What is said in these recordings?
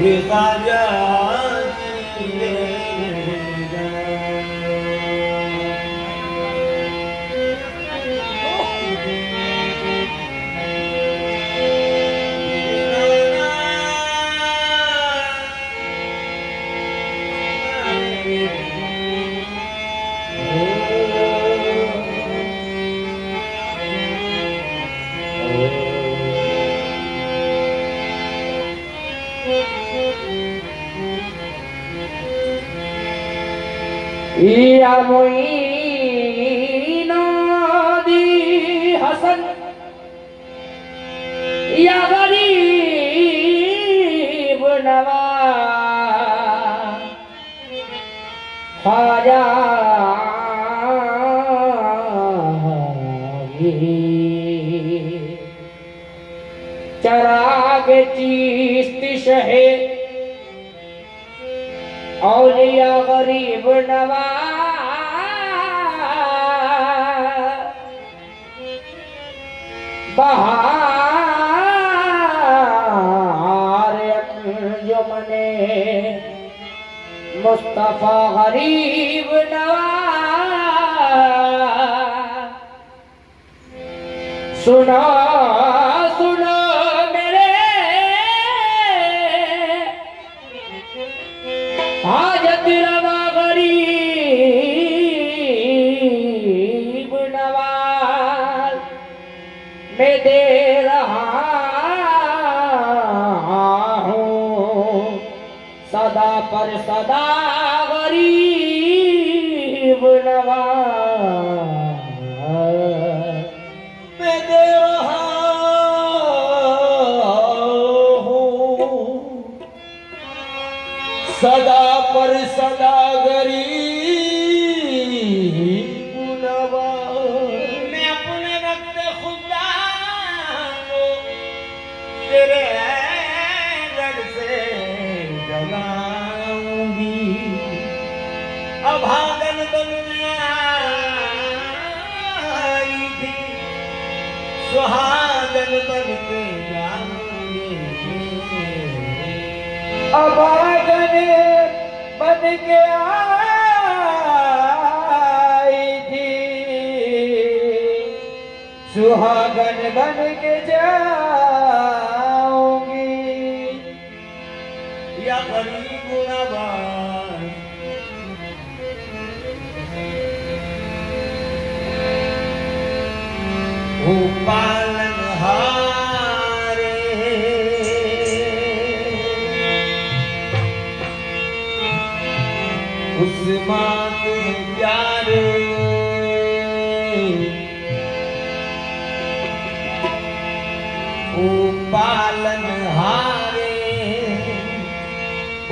खाजा या मोइनुद्दीन हसन या गरीब नवाज ख्वाजा चराग चिश्ती शहे औलिया गरीब नवाज बहार अंजुमने मुस्तफा गरीब नवाज सुनो सुनो हाजत रवा गरीब नवाज मैं दे रहा हूँ सदा पर सदा गरीब नवाज मैं दे रहा हूँ सदा पर सदा गरीब नवाज। मैं अपने वक्त खुदा को तेरे दर से जगाऊंगी अभागन बन आई थी सुहागन बन के जाऊंगी अभागन बन के आई थी सुहागन बन के जाऊंगी या गरीब नवाज ओ पालनहारे उस माँ के प्यारे ओ पालनहारे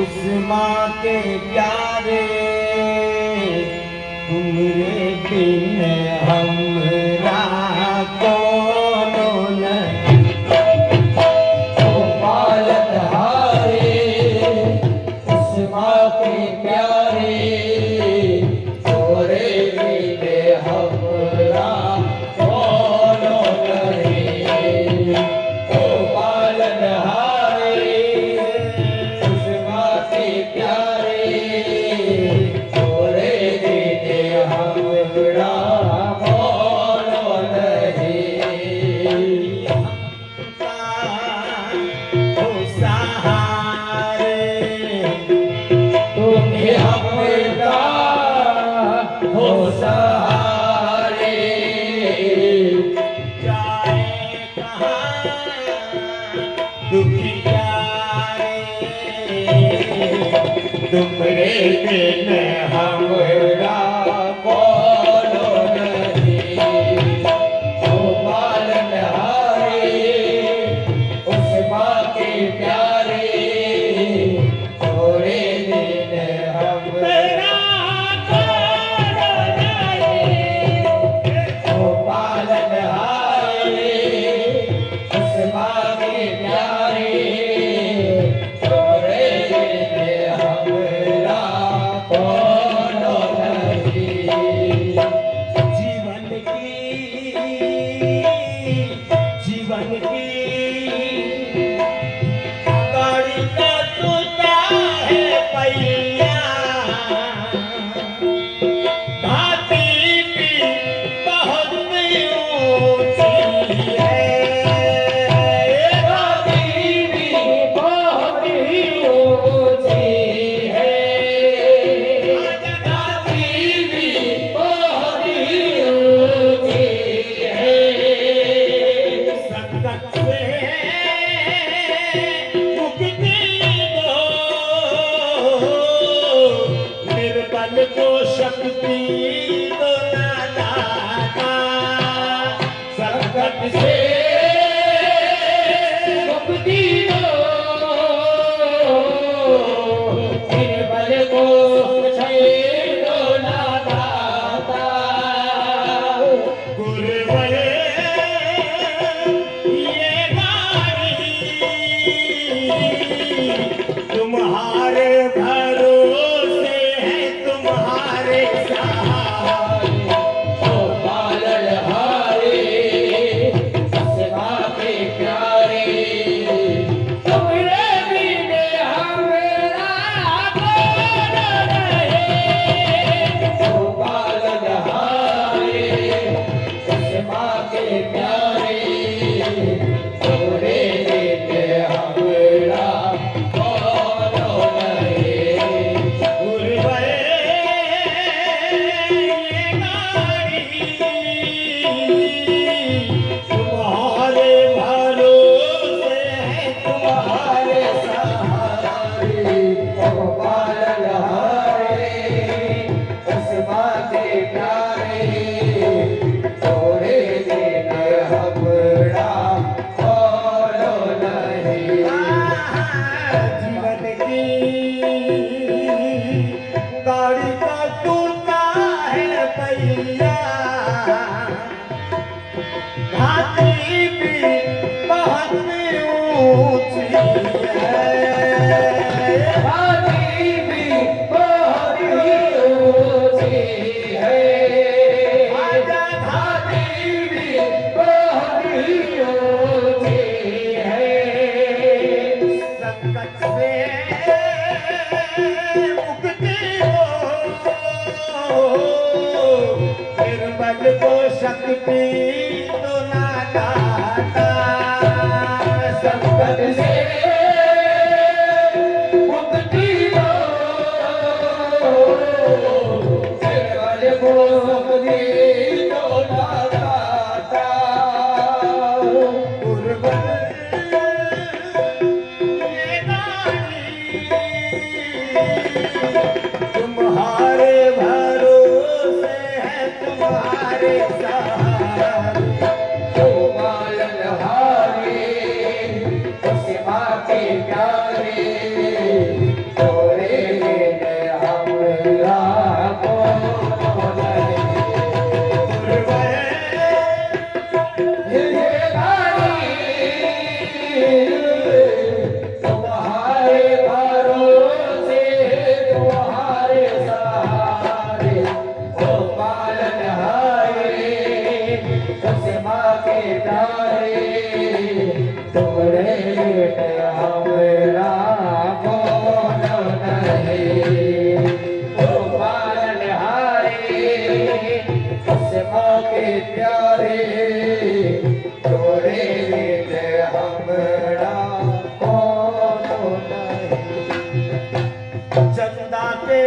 उस माँ के प्यारे तुमरे बिन हमरा कौनो नहीं। ओ पालनहारे उस माँ के प्यारे तोरे बिन हमरा कौनो नहीं। ओ पालनहारे उस माँ के प्यारे तोरे बिन हमरा कौनो नहीं। ओ सहारे तुम्हें हमरा हो सहारे जाए कहाँ दुखी जाए तुमरे बिन हमरा कौनो नहीं। ओ पालनहारे उस माँ के प्यारे तोरे बिन हमरा कौनो नहीं। ओ पालनहारे उस माँ के प्यारे तोरे बिन हमरा कौनो नहीं। जीवन की गाड़ी का टूटा है पहिया, घाटी भी बहुत ऊंची है, घाटी भी बहुत ऊंची है, आजा घाटी भी बहुत ऊंची है। संकट से मुक्ति हो, निर्बल को शक्ति तो ना दाता, संकट से मुक्ति हो, केवल वो मुक्ति तो ना दाता। गुरुबल ये गाड़ी तुम्हारे भरोसे है, तुम्हारे सहारे, जो पालनहारे उस माँ के प्यारे, तोरे बिन हमरा कौन नहीं। गुरुबल ये गाड़ी तुम्हारे भरोसे, तुम्हारे सहारे, ओ पालनहारे उस माँ के प्यारे, तोरे बिन हमरा कौन नहीं। ओ पालनहारे उस माँ के प्यारे, तोरे बिन हमरा कौन नहीं। चंदा के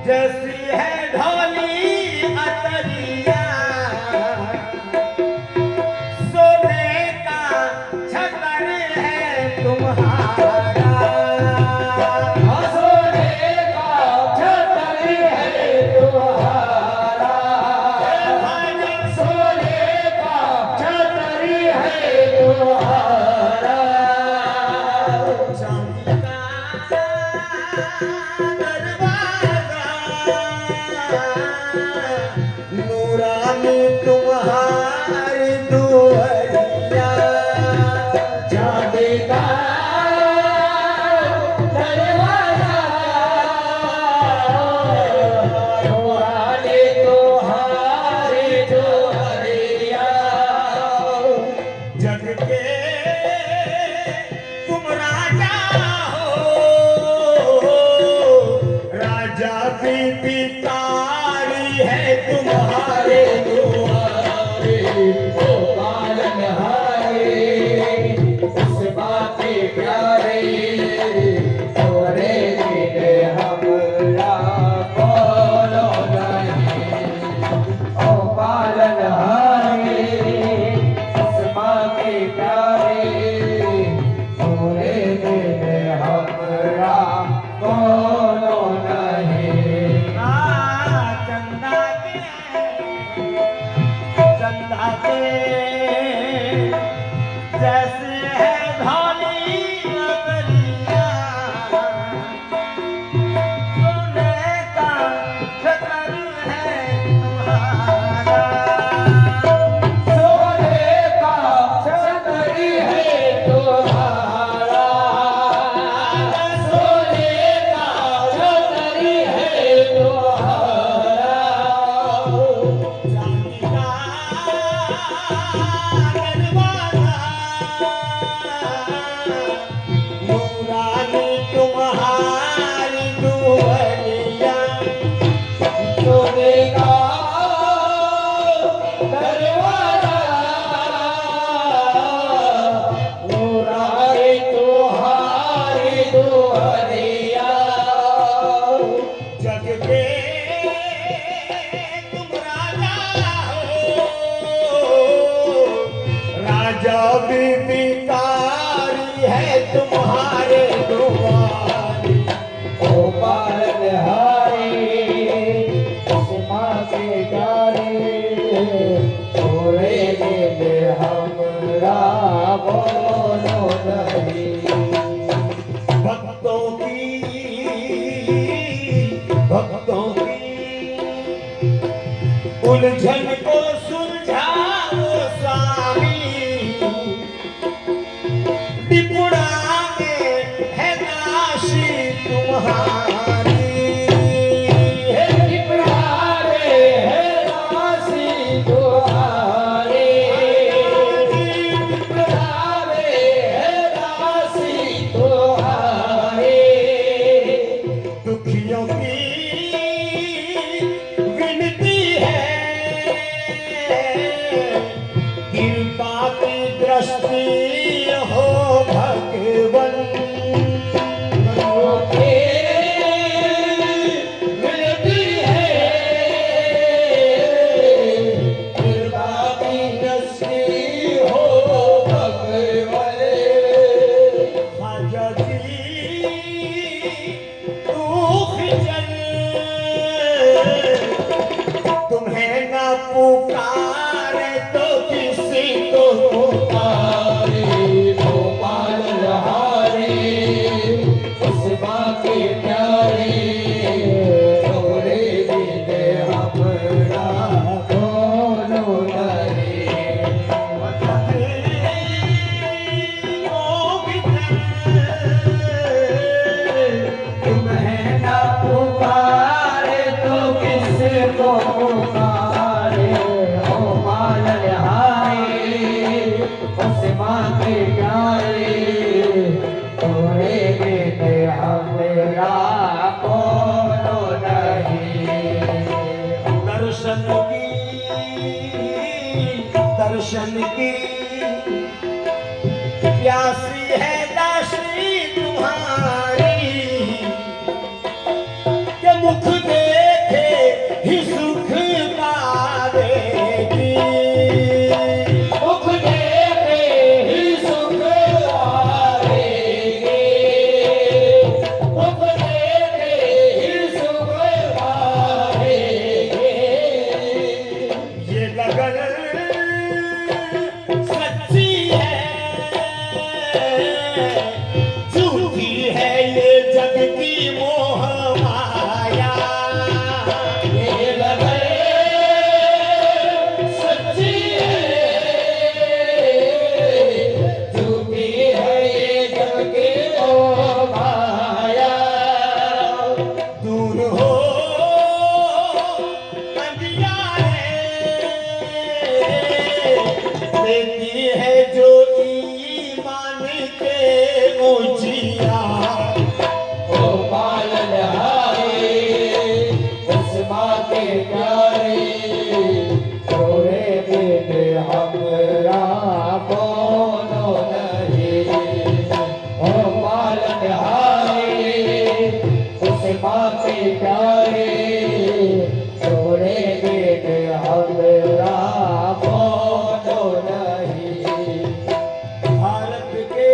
जैसी है ढोली अतरिया, सोने का छतर है तुम्हारा, सोने का छतर है तुम्हारा, सोने का छतर है तुम्हारा। चांदी का दरवाजा, नूरानी तुम्हारी दुआरिया, चांदी का दरवाजा, नूरानी तुम्हारी दुआरिया। जग के तुम राजा हो, राजा की पितारी है तुम्हारे दुआरे, ओ पालनहारे उस बात के प्यारे, तोरे बिन हमरा कौन नहीं। ओ पालनहारे उस बात के प्यारे, तोरे बिन हमरा कौन नहीं। चंदा के जैसे है धौली अगरिया, सोने का छतर है तुम्हारा, सोने का छतर है तुम्हारा, सोने का छतर है तुम्हारा। चांदी का दरवाजा, नूरानी तुम्हारी दुआरिया, सोने का दरवाजा, नूरानी तुम्हारी दुआरिया। जग के तुम राजा हो, राजा भी भिखारी है तुम्हारे दुआरे, ओ पालनहारे उस माँ के प्यारे, तोरे बिन नहीं। भक्तों की उलझन को सुलझाओ स्वामी, त्रिपुरा में है काशी तुम्हारी। त्रिपुरा रे है राशि तुम्हारी, त्रिपुरा रे है राशि तुम्हारी। दुखियों की विनती है, कृपा की दृष्टि हो भगवन। मिलती है कृपा की दृष्टि हो भगवन। खाजा जी दुख जल तुम्हें ना पुकारे तो किसी को पुकारे। गोपाल लहारे उस माँ के प्यारे, तोरे बिन हमरा कोनो नहीं। तुम्हें ना पुकारे तो किसको पुकारे। गोपाल लहारे उस माँ के प्यारे, तोरे बिन हमरा कोनो नहीं। दर्शन की प्यासी है दासी तुम्हारी, के मुख देखे ही सुख पावेगी। मुख देखे ही सुख पावेगी, मुख देखे ही सुख पावेगी। ये लगन सच्ची है, झूठी है ये जग की मोह माया। ये लगन सच्ची है, झूठी है ये जग की मोह माया। दूर हो अंधियारे, देती है जो ईमान के उजियार। गोपाल लहारे उस माँ के प्यारे, तोरे बिन हमरा कोनो नहीं। गोपाल लहारे उस माँ के प्यारे, तोरे बिन हमरा कोनो नहीं। भारत के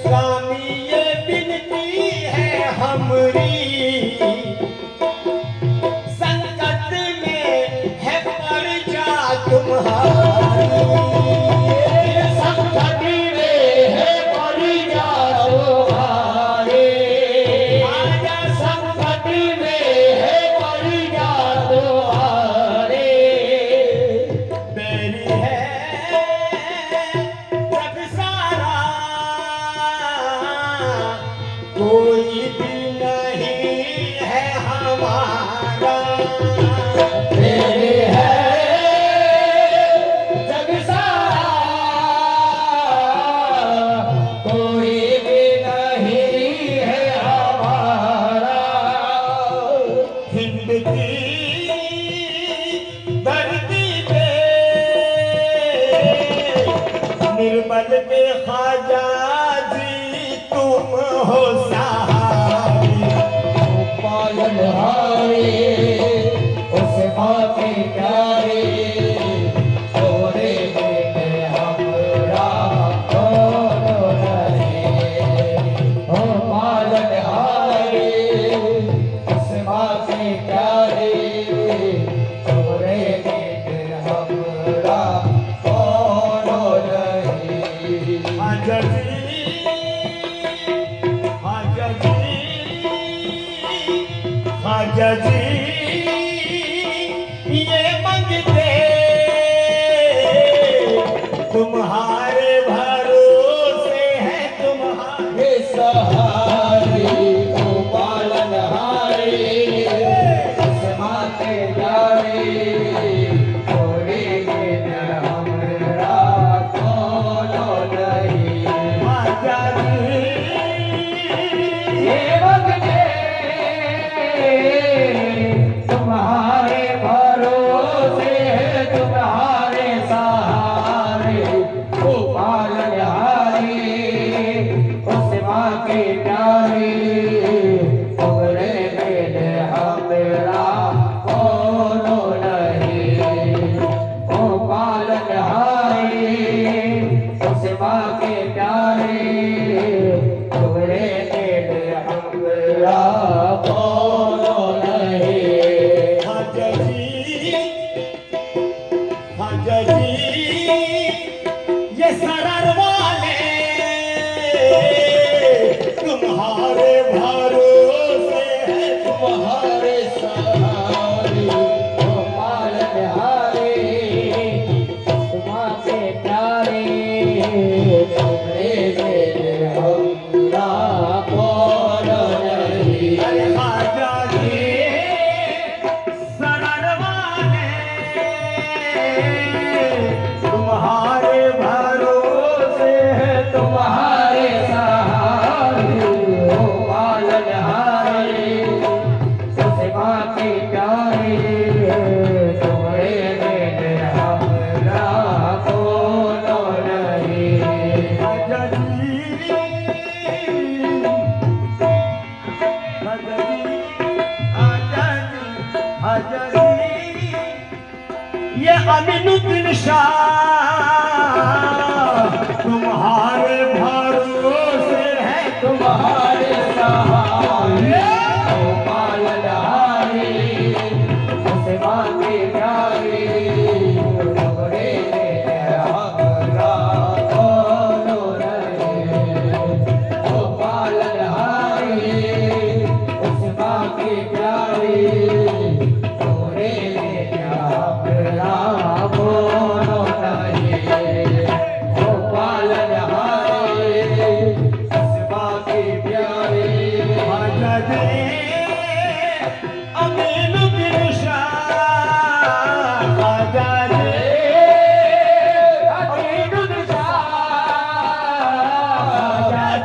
स्वामी ये विनती है हमरी, संकट में है प्रजा तुम्हारी। संकट में है प्रजा तुम्हारी, संकट में है प्रजा तुम्हारी। मेरी है जग सारा, कोई भी नहीं है हमारा। मेरे है जग सारा, कोई भी नहीं है हमारा। हिंद की धरती पे निर्मल के ख्वाजा जी तुम हो सहारे। गोपाल लहारे उस माँ के प्यारे, तोरे बिन हमरा कोनो नहीं। गोपाल लहारे उस माँ के प्यारे, तोरे बिन हमरा ख्वाजा जी ये मंगते तुम्हारे भरोसे है तुम्हारे हे सहारे ओ पालनहारे आसमां के प्यारे थोड़े दिन हमरा कोनो नहीं ख्वाजा जी ये मंगते तुम्हारे भरोसे है तुम्हारे सहारे ओ पालनहारे उस माँ के प्यारे उगरे बिन हमरा कोनो नहीं ओ पालनहारे उस माँ के प्यारे उगरे बिन हमरा कोनो नहीं ख्वाजा जी ये सरर वाले तुम्हारे भरोसे है तुम्हारे सहारे ओ पालनहारे तुम्हारे प्यारे तुमरे बिन हमरा कोनो नहीं अरे ख्वाजा जी सरर वाले तुम्हारे भरोसे है तुम्हारे सहारे ओ पालनहारे उस माँ के प्यारे तुम्हारे बिन हमरा कोनो नहीं ख्वाजा जी ख्वाजा जी ये अमीनुद्दीन शाह तुम्हारे भरोसे है तुम्हारे सहारे ओ पालनहारे उस माँ के प्यारे तुम्हारे बिन हमरा कोनो नहीं ओ पालनहारे उस माँ के प्यारे तुम्हारे बिन हमरा कोनो नहीं ओ पालनहारे उस माँ के प्यारे ख्वाजा जी अमीनुद्दीन शाह ख्वाजा जी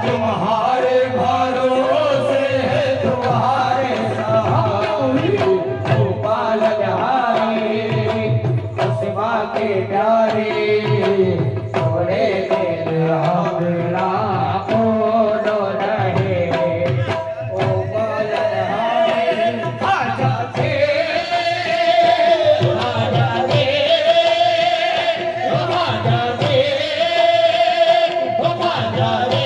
तुम्हारे भरोसे है तुम्हारे सहारे ओ पालनहारे उस माँ के प्यारे तुम्हारे बिन हमरा कोनो नहीं ओ पालनहारे ख्वाजा जी राजा दे राजा दे राजा दे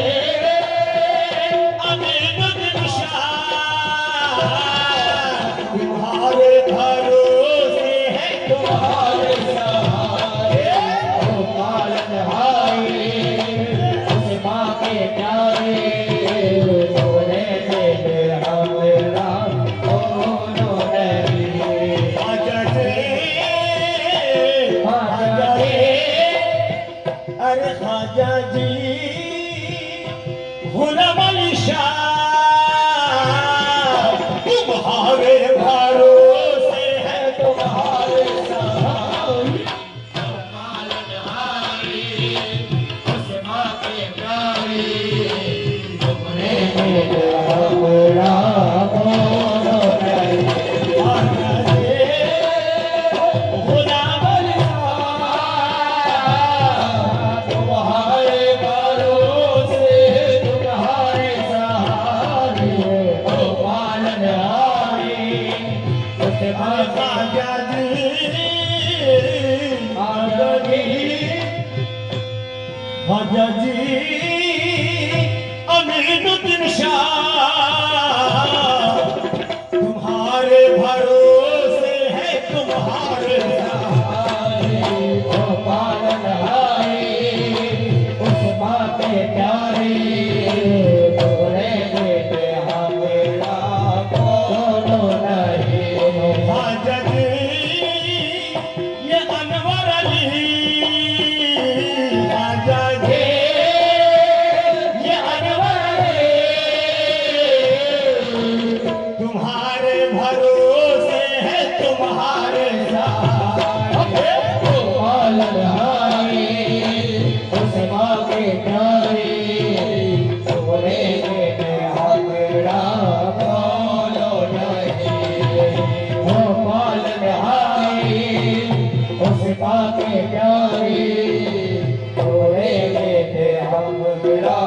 अमीनुद्दीन शाह तुम्हारे भरोसे है तुम्हारे सहारे ओ पालनहारे उस माँ के प्यारे तुम्हारे बिन हमरा कोनो नहीं ख्वाजा जी ख्वाजा जी अरे ख्वाजा जी गुलाम अली शाह तुम्हारे भरोसे है तुम्हारे सहारे पालनहारे उस माँ के प्यारे तुम्हारे बिन हमरा कोनो नहीं ख्वाजा जी गुलाम अली तुम्हारे भरोसे तुम्हारे सहारे ओ पालनहारे उस माँ का ख्वाजा जी आदमी ख्वाजा जी अमीनुद्दीन शाह तुम्हारे भरोसे है तुम्हारे सहारे ओ पालनहारे उस माँ के प्यारे तुम्हारे बिन हमरा कोनो प्यारे तोरे बेटे हमरा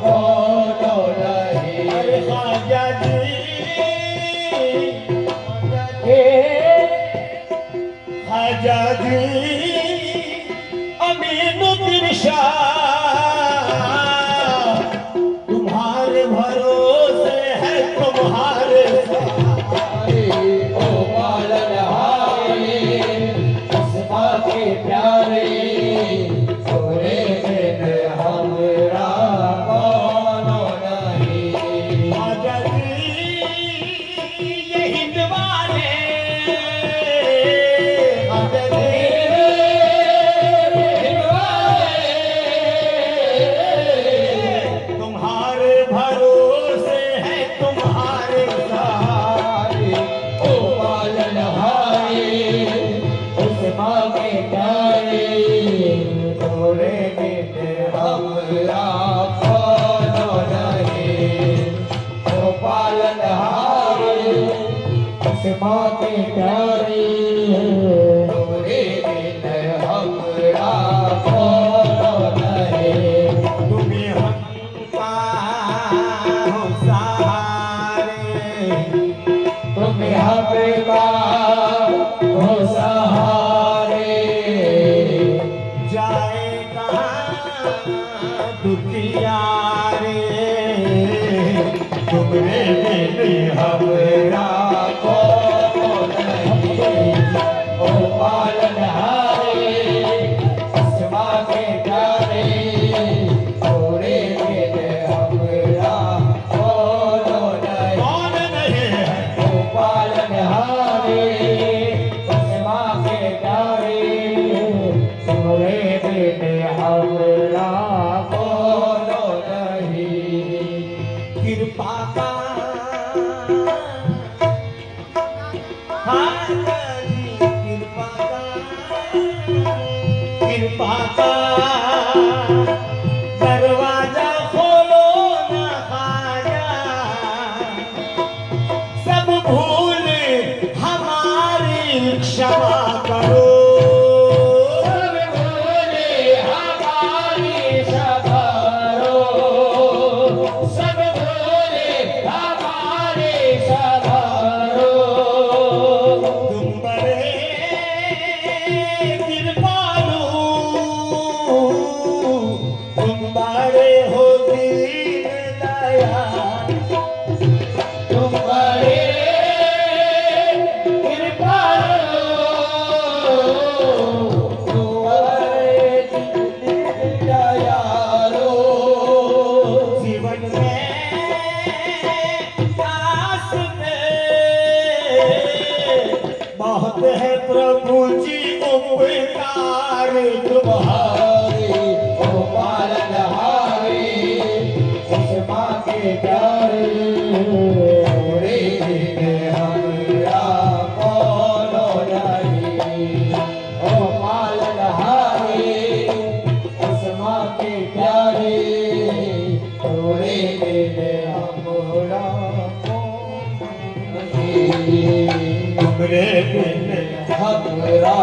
कोनो नहीं अरे ख्वाजा जी के ख्वाजा जी अमीनुद्दीन शाह तुम्हारे भरोसे है तुम्हारे सहारे ओ पालनहारे उस्मा के प्यारे तोरे बिन हमरा कोनो नहीं ख्वाजा जी ये हिंद वाले ख्वाजा जी तुम्हारे भरोसे है तुम्हारे सहारे ओ पालनहारे उस्मा के प्यारे तोरे बिन हमरा कोनो नहीं ओ पालनहारे उस्मा के प्यारे तोरे बिन हमरा कोनो नहीं तुम्हें हमका हो सहारे तुम्हें हमें हो सहारे जाए कहाँ दुखिया रे तुमरे बिन हमरा कोनो नहीं ओ पालनहारे उस्मा के प्यारे तोरे बिन हमरा कोनो नहीं कौन नहीं है ओ पालनहारे उस्मा के प्यारे तोरे बिन हमरा कोनो नहीं कृपा का ख्वाजा जी कृपा का दरवाजा खोलो ना ख्वाजा सब भूल हमारी क्षमा करो सब भूले हमारी सवारो सब भूले हमारे सवारो तुम बड़े कृपालु तुम बड़े हो दीन दयाल तुम बड़े कृपालु तुम बड़े दयालु जीवन में आस बहुत है प्रभु जी उपकार तुम्हारे तुम्हारे ओ पालनहारे उस्मा के प्यारे तोरे बिन हमरा कोनो नहीं ओ पालनहारे उस्मा के प्यारे तोरे बिन हमरा कोनो नहीं तुमरे बिन हमरा